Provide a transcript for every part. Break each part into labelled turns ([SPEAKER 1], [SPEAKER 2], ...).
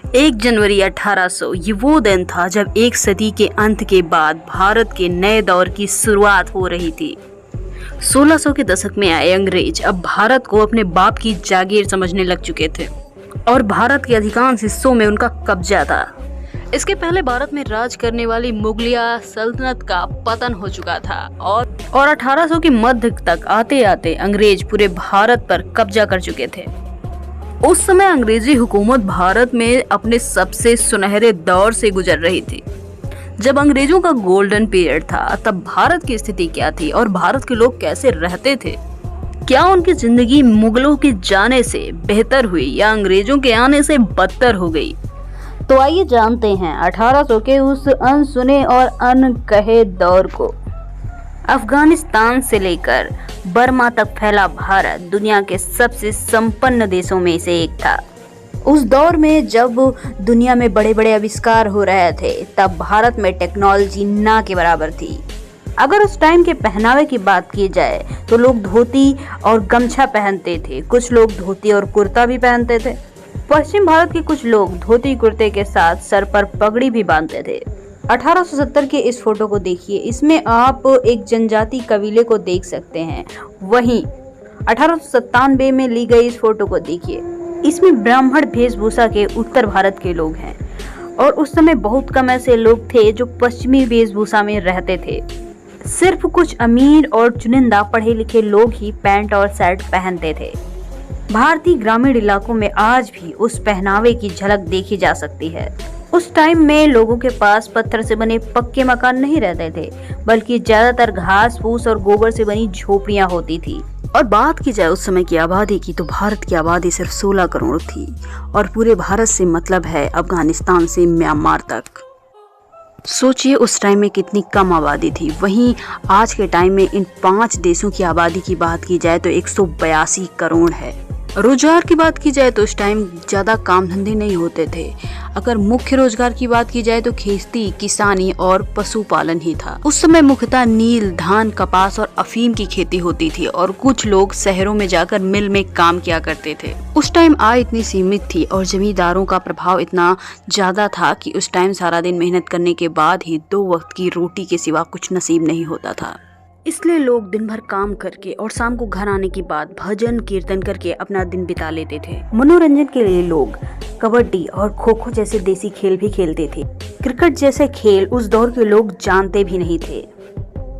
[SPEAKER 1] 1 जनवरी 1800 ये वो दिन था जब एक सदी के अंत के बाद भारत के नए दौर की शुरुआत हो रही थी। 1600 के दशक में आए अंग्रेज अब भारत को अपने बाप की जागीर समझने लग चुके थे और भारत के अधिकांश हिस्सों में उनका कब्जा था। इसके पहले भारत में राज करने वाली मुगलिया सल्तनत का पतन हो चुका था और 1800 के मध्य तक आते आते अंग्रेज पूरे भारत पर कब्जा कर चुके थे। उस समय अंग्रेजी हुकूमत भारत में अपने सबसे सुनहरे दौर से गुजर रही थी। जब अंग्रेजों का गोल्डन पीरियड था तब भारत की स्थिति क्या थी और भारत के लोग कैसे रहते थे? क्या उनकी जिंदगी मुगलों के जाने से बेहतर हुई या अंग्रेजों के आने से बदतर हो गई? तो आइए जानते हैं 1800 के उस अनसुने और अनकहे दौर को। अफगानिस्तान से लेकर बर्मा तक फैला भारत दुनिया के सबसे संपन्न देशों में से एक था। उस दौर में जब दुनिया में बड़े बड़े आविष्कार हो रहे थे तब भारत में टेक्नोलॉजी ना के बराबर थी। अगर उस टाइम के पहनावे की बात की जाए तो लोग धोती और गमछा पहनते थे, कुछ लोग धोती और कुर्ता भी पहनते थे। पश्चिम भारत के कुछ लोग धोती कुर्ते के साथ सर पर पगड़ी भी बांधते थे। 1870 के इस फोटो को देखिए, इसमें आप एक जनजाति कबीले को देख सकते हैं। वहीं 1897 में ली गई इस फोटो को देखिए, इसमें ब्राह्मण वेशभूषा के उत्तर भारत के लोग हैं और उस समय बहुत कम ऐसे लोग थे जो पश्चिमी वेशभूषा में रहते थे। सिर्फ कुछ अमीर और चुनिंदा पढ़े लिखे लोग ही पैंट और शर्ट पहनते थे। भारतीय ग्रामीण इलाकों में आज भी उस पहनावे की झलक देखी जा सकती है। उस टाइम में लोगों के पास पत्थर से बने पक्के मकान नहीं रहते थे, बल्कि ज्यादातर घास फूस और गोबर से बनी झोपड़ियां होती थी। और बात की जाए उस समय की आबादी की तो भारत की आबादी सिर्फ 16 करोड़ थी और पूरे भारत से मतलब है अफगानिस्तान से म्यांमार तक। सोचिए उस टाइम में कितनी कम आबादी थी। वहीं आज के टाइम में इन 5 देशों की आबादी की बात की जाए तो 182 करोड़ है। रोजगार की बात की जाए तो उस टाइम ज़्यादा काम धंधे नहीं होते थे। अगर मुख्य रोजगार की बात की जाए तो खेती, किसानी और पशुपालन ही था। उस समय मुख्यतः नील, धान, कपास और अफीम की खेती होती थी और कुछ लोग शहरों में जाकर मिल में काम किया करते थे। उस टाइम आय इतनी सीमित थी और जमींदारों का प्रभाव इतना ज्यादा था कि उस टाइम सारा दिन मेहनत करने के बाद ही 2 वक्त की रोटी के सिवा कुछ नसीब नहीं होता था। इसलिए लोग दिन भर काम करके और शाम को घर आने के बाद भजन कीर्तन करके अपना दिन बिता लेते थे। मनोरंजन के लिए लोग कबड्डी और खो खो जैसे देसी खेल भी खेलते थे। क्रिकेट जैसे खेल उस दौर के लोग जानते भी नहीं थे।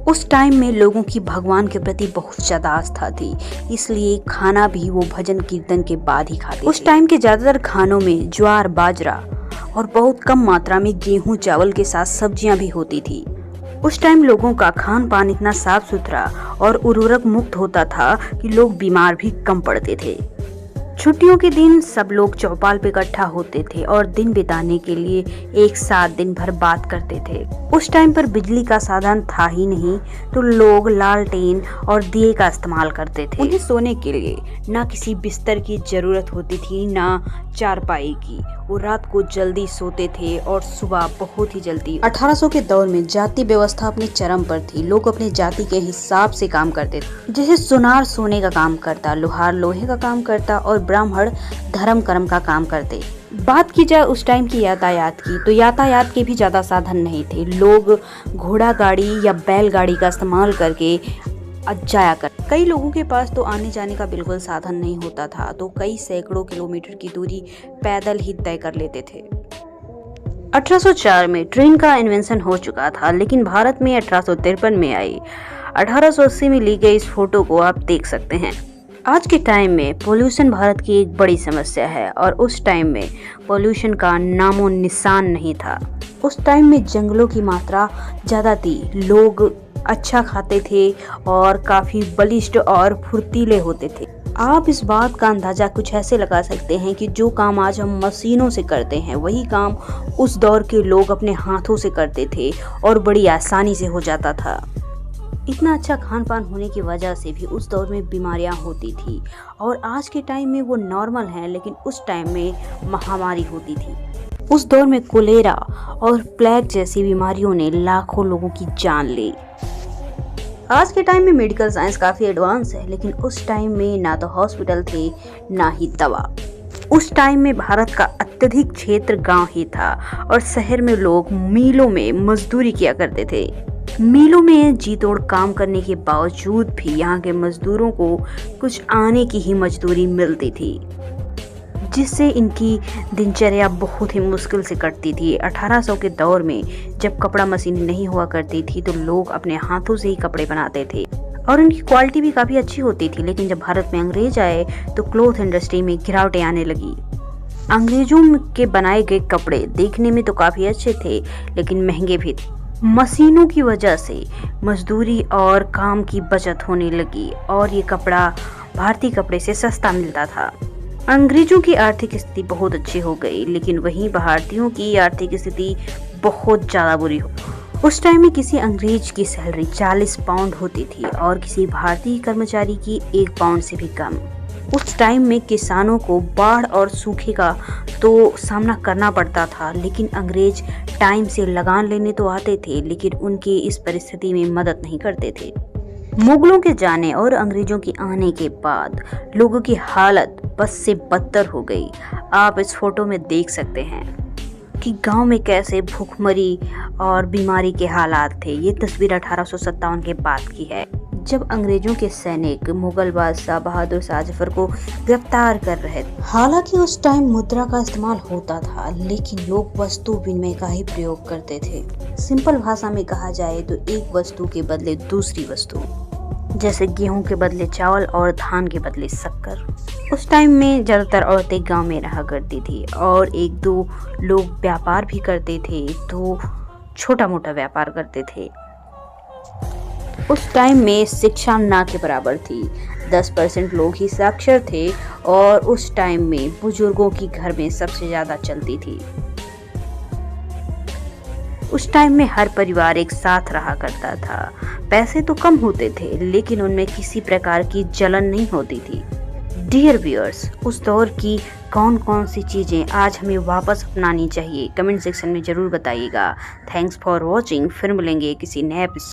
[SPEAKER 1] उस टाइम में लोगों की भगवान के प्रति बहुत ज्यादा आस्था थी, इसलिए खाना भी वो भजन कीर्तन के बाद ही खाते थे। उस टाइम के ज्यादातर खानों में ज्वार, बाजरा और बहुत कम मात्रा में गेहूं चावल के साथ सब्जियां भी होती थी। उस टाइम लोगों का खान पान इतना साफ सुथरा और उर्वरक मुक्त होता था कि लोग बीमार भी कम पड़ते थे। छुट्टियों के दिन सब लोग चौपाल पे इकट्ठा होते थे और दिन बिताने के लिए एक साथ दिन भर बात करते थे। उस टाइम पर बिजली का साधन था ही नहीं तो लोग लालटेन और दिए का इस्तेमाल करते थे। उन्हें सोने के लिए ना किसी बिस्तर की जरूरत होती थी ना चारपाई की। वो रात को जल्दी सोते थे और सुबह बहुत ही जल्दी। 1800 के दौर में जाति व्यवस्था अपने चरम पर थी। लोग अपने जाति के हिसाब से काम करते थे। जैसे सुनार सोने का काम करता, लोहार लोहे का काम करता और ब्राह्मण धर्म कर्म का काम करते। बात की जाए उस टाइम की यातायात की तो यातायात के भी ज्यादा साधन नहीं थे। लोग घोड़ा गाड़ी या बैलगाड़ी का इस्तेमाल करके जाया कर। कई लोगों के पास तो आने जाने का बिल्कुल साधन नहीं होता था, तो कई सैकड़ों किलोमीटर की दूरी पैदल ही तय कर लेते थे। 1804 में ट्रेन का इन्वेंशन हो चुका था, लेकिन भारत में 1853 में आई। 1880 में ली गई इस फोटो को आप देख सकते हैं। आज के टाइम में पोल्यूशन भारत की एक बड़ी समस्या है और उस टाइम में पोल्यूशन का नामो निशान नहीं था। उस टाइम में जंगलों की मात्रा ज़्यादा थी, लोग अच्छा खाते थे और काफ़ी बलिष्ठ और फुर्तीले होते थे। आप इस बात का अंदाज़ा कुछ ऐसे लगा सकते हैं कि जो काम आज हम मशीनों से करते हैं वही काम उस दौर के लोग अपने हाथों से करते थे और बड़ी आसानी से हो जाता था। इतना अच्छा खान पान होने की वजह से भी उस दौर में बीमारियां होती थी और आज के टाइम में वो नॉर्मल हैं, लेकिन उस टाइम में महामारी होती थी। उस दौर में कोलेरा और प्लेग जैसी बीमारियों ने लाखों लोगों की जान ली। आज के टाइम में मेडिकल साइंस काफ़ी एडवांस है, लेकिन उस टाइम में ना तो हॉस्पिटल थे ना ही दवा। उस टाइम में भारत का अत्यधिक क्षेत्र गांव ही था और शहर में लोग मीलों में मजदूरी किया करते थे। मीलों में जी तोड़ काम करने के बावजूद भी यहाँ के मजदूरों को कुछ आने की ही मजदूरी मिलती थी, जिससे इनकी दिनचर्या बहुत ही मुश्किल से कटती थी। 1800 के दौर में जब कपड़ा मशीन नहीं हुआ करती थी तो लोग अपने हाथों से ही कपड़े बनाते थे और उनकी क्वालिटी भी काफ़ी अच्छी होती थी। लेकिन जब भारत में अंग्रेज आए तो क्लॉथ इंडस्ट्री में गिरावटें आने लगी। अंग्रेजों के बनाए गए कपड़े देखने में तो काफ़ी अच्छे थे लेकिन महंगे भी थे। मशीनों की वजह से मजदूरी और काम की बचत होने लगी और ये कपड़ा भारतीय कपड़े से सस्ता मिलता था। अंग्रेजों की आर्थिक स्थिति बहुत अच्छी हो गई, लेकिन वहीं भारतीयों की आर्थिक स्थिति बहुत ज़्यादा बुरी हो। उस टाइम में किसी अंग्रेज की सैलरी 40 पाउंड होती थी और किसी भारतीय कर्मचारी की 1 पाउंड से भी कम। उस टाइम में किसानों को बाढ़ और सूखे का तो सामना करना पड़ता था, लेकिन अंग्रेज टाइम से लगान लेने तो आते थे लेकिन उनकी इस परिस्थिति में मदद नहीं करते थे। मुगलों के जाने और अंग्रेजों के आने के बाद लोगों की हालत बस से बदतर हो गई। आप इस फोटो में देख सकते हैं कि गांव में कैसे भूखमरी और बीमारी के हालात थे। ये तस्वीर 1857 के बाद की है, जब अंग्रेजों के सैनिक मुगल बादशाह बहादुर शाह जफर को गिरफ्तार कर रहे थे। हालांकि उस टाइम मुद्रा का इस्तेमाल होता था लेकिन लोग वस्तु विनिमय का ही प्रयोग करते थे। सिंपल भाषा में कहा जाए तो एक वस्तु के बदले दूसरी वस्तु, जैसे गेहूं के बदले चावल और धान के बदले शक्कर। उस टाइम में ज़्यादातर औरतें गांव में रहा करती थी और 1-2 लोग व्यापार भी करते थे, तो छोटा मोटा व्यापार करते थे। उस टाइम में शिक्षा ना के बराबर थी। 10% लोग ही साक्षर थे और उस टाइम में बुजुर्गों की घर में सबसे ज़्यादा चलती थी। उस टाइम में हर परिवार एक साथ रहा करता था। पैसे तो कम होते थे लेकिन उनमें किसी प्रकार की जलन नहीं होती थी। डियर व्यूअर्स, उस दौर की कौन कौन सी चीज़ें आज हमें वापस अपनानी चाहिए, कमेंट सेक्शन में ज़रूर बताइएगा। Thanks for watching. फिर मिलेंगे किसी नए एपिसोड।